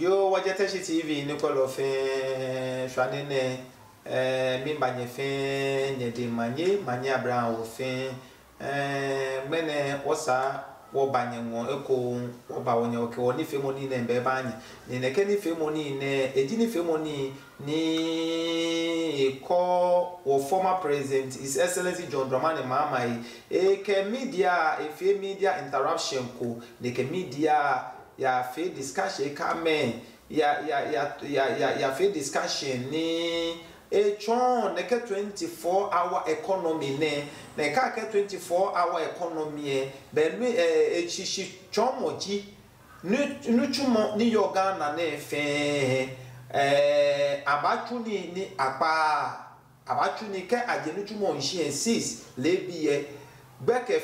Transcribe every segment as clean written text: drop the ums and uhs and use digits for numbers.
Yo Wajeteshi TV Nicolo Fin Shanine mi banye fin nyedi manye Abraham wo fin mene osa wo banye won eko wo ba won oke woni femoni ne mbe banye ni ne keni femoni ne ejini femoni ni ko wo former president His Excellency John Dramani Mahama ke media media interruption ko ne ke media ya fe discussion kamen ya fe discussion ni chon neke 24-hour economy ne ka ke 24-hour economy benu chichi chomoji nu chumo ni yoga na ne fe abachu ni apa abachu ni ke ajenu chumo nshi 6 lebiye gbeke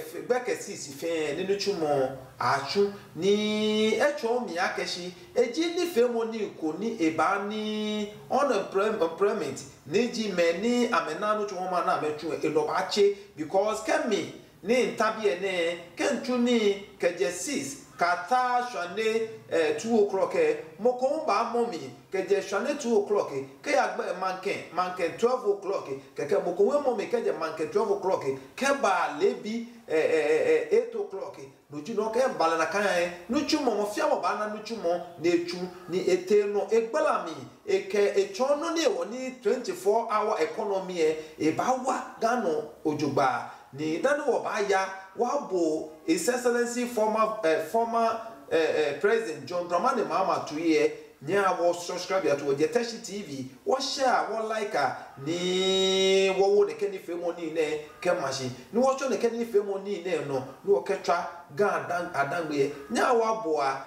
6 fe ni nu chumo achu ni echo mi akeshi eji ni femoni ko ni eba ni unemployment neji meni amena no chumo ma na metu elobache because kemi ni ntabie ne kentu ni keje 6 kata shane 2 o'clock mokomba momi keje shane 2 o'clock ke agbe manken 12 o'clock keke mokowe momi keje manken 12 o'clock ke ba lebi 8 o'clock nuju no ke bala na kan nuju mo fia mo ba na nuju mo na echu ni ete no egbala mi eke echono ni ewo ni 24-hour economy e ba wa gano ojugba ni danu wo ba ya wa bo His Excellency former President John Dramani Mahama to here nya wo subscribe to Wajeteshi TV wo share wo like ni wo ne keni femoni ne kemashi ni wo cho ne keni femoni ne no ni wo ketwa ga adangbe nya wo boa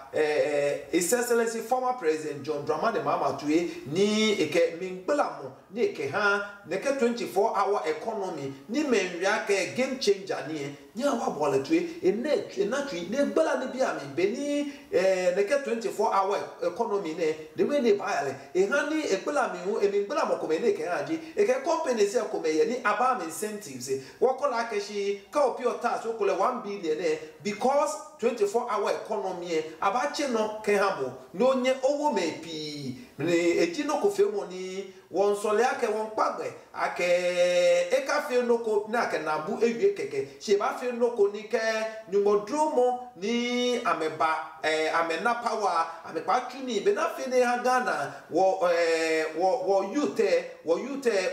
His Excellency former President John Dramani Mahama to here ni eke mingbelamo ni eke ha ne ke 24-hour economy ni menwia ke game changer ni nya wo boa le to enatwi ne gbela ne bia me beni ne ke 24-hour economy the way they buy it, honey, a Pelamiu, a Belamocomene Kanaji, a company say Comey, Abam incentives, walk like she copy your task, 1 billion because 24-hour economy, Abacheno Kehamo, no nye over may pee, a Gino Cofemoni, one Soleake, one Pagwe, Ake Ekafe no co Naka Nabu, a Keke, Shebafe no Conike, Numodromo, ni Ameba, Amena Power, Amepatuni, Benafine Hagana, wo yute,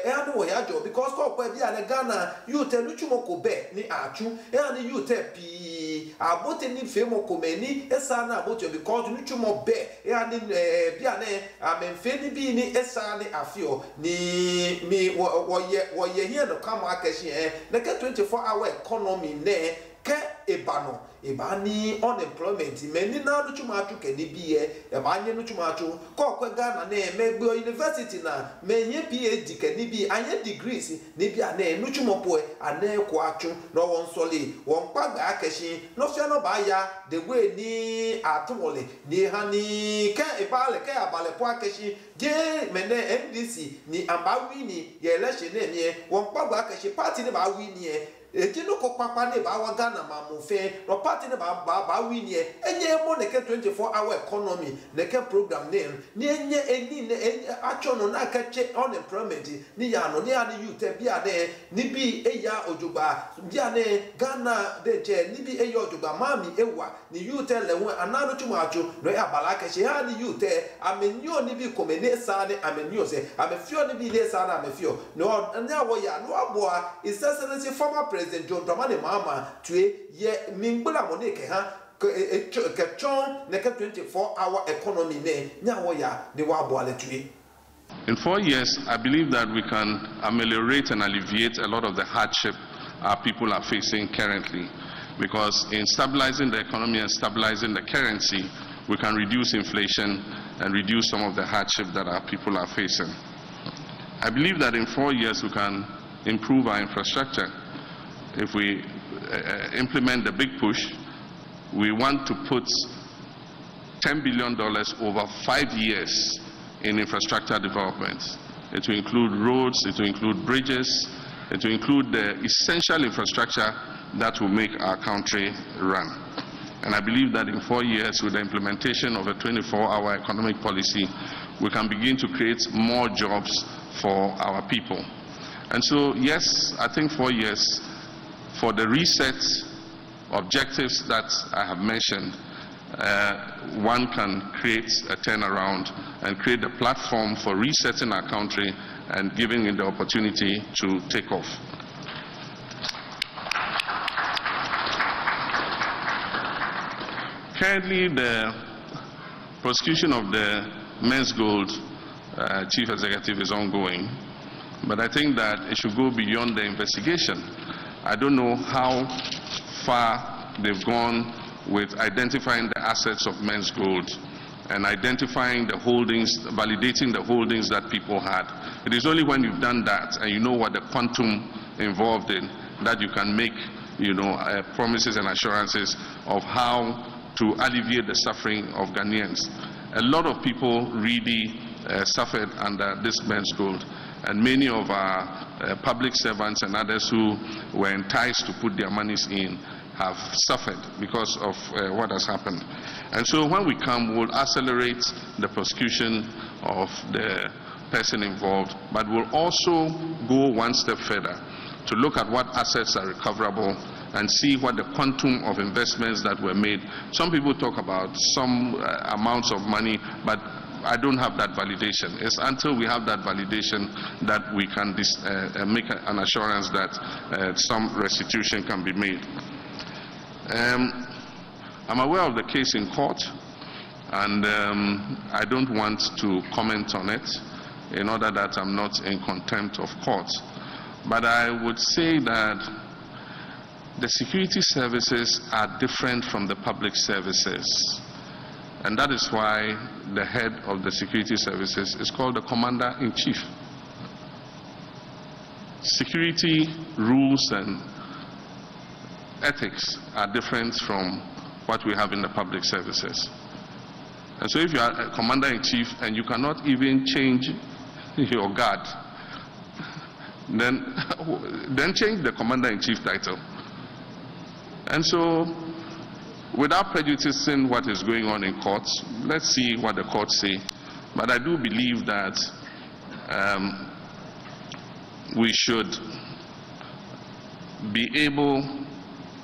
and wo yajo, because Copper Diana Ghana, yute Luchumoko be, ni Achu, and yute P. Abote ni femo komeni, esana abote because Luchumo be, and Biane, Amenfeni bi ni esane afio, ni mi wo ye here no come akashi, the 24-hour economy ne. Ke ebano ebani unemployment many na no chuma atu ke ni biye ebanye no chuma atu ko Ghana na emegbe university na menye PhD ke ni bi anye degrees ni bi ana no chuma po ana ko atu no won sole won paga akeshi no fia no ba ya the way ni atumole ni hani ke ebale ke abale po akeshi je mene NDC ni amba wini ye election na emi won paga akeshi party ni ba wini ejino ko papa ne ba wa Ghana ma mo fe no party ne ba win ye enye mo ne ke 24-hour economy ne ke program ne ni enye eni ne acho no na ka che unemployment ni ya no ni ani youth bia de ni bi eya ojugba bia ne Ghana de je ni bi eya ojugba mami ewa ni youth le won anano chuma acho no ya balaka she ha ni youth amenyo ni bi komene sa ne amenyo se amefio ni bi le sa na amefio no nya wo ya no aboa His Excellency former President John Dramani Mahama tue ye mingbula moneke ha ke chon ne ke 24-hour economy ne nyawo ya ne wa boale tue. In 4 years, I believe that we can ameliorate and alleviate a lot of the hardship our people are facing currently, because in stabilizing the economy and stabilizing the currency, we can reduce inflation and reduce some of the hardship that our people are facing. I believe that in 4 years we can improve our infrastructure. If we implement the big push, we want to put $10 billion over 5 years in infrastructure development. It will include roads, it will include bridges, it will include the essential infrastructure that will make our country run. And I believe that in 4 years, with the implementation of a 24-hour economic policy, we can begin to create more jobs for our people. And so, yes, I think 4 years for the reset objectives that I have mentioned, one can create a turnaround and create a platform for resetting our country and giving it the opportunity to take off. Currently, the prosecution of the Men's Gold chief executive is ongoing, but I think that it should go beyond the investigation. I don't know how far they've gone with identifying the assets of Men's Gold and identifying the holdings, validating the holdings that people had. It is only when you've done that and you know what the quantum involved in that you can make, promises and assurances of how to alleviate the suffering of Ghanaians. A lot of people really suffered under this Men's Gold, and many of our public servants and others who were enticed to put their monies in have suffered because of what has happened. And so when we come, we'll accelerate the prosecution of the person involved, but we'll also go one step further to look at what assets are recoverable and see what the quantum of investments that were made. Some people talk about some amounts of money, but I don't have that validation. It's until we have that validation that we can make an assurance that some restitution can be made. I'm aware of the case in court, and I don't want to comment on it in order that I'm not in contempt of court. But I would say that the security services are different from the public services. And that is why the head of the security services is called the Commander-in-Chief. Security rules and ethics are different from what we have in the public services. And so if you are a Commander-in-Chief and you cannot even change your guard, then change the Commander-in-Chief title. And so, without prejudicing what is going on in courts, let's see what the courts say. But I do believe that we should be able,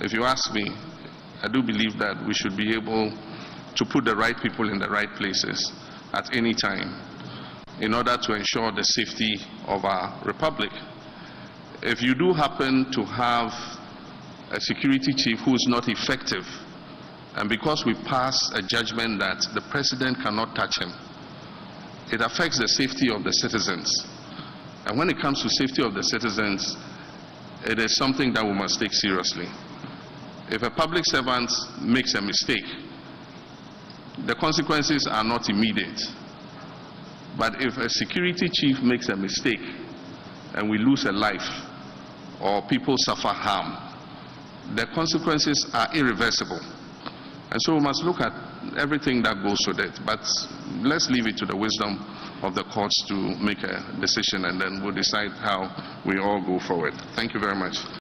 if you ask me, I do believe that we should be able to put the right people in the right places at any time in order to ensure the safety of our republic. If you do happen to have a security chief who is not effective, and because we pass a judgment that the president cannot touch him, it affects the safety of the citizens. And when it comes to safety of the citizens, it is something that we must take seriously. If a public servant makes a mistake, the consequences are not immediate. But if a security chief makes a mistake and we lose a life or people suffer harm, the consequences are irreversible. And so we must look at everything that goes with it. But let's leave it to the wisdom of the courts to make a decision, and then we'll decide how we all go forward. Thank you very much.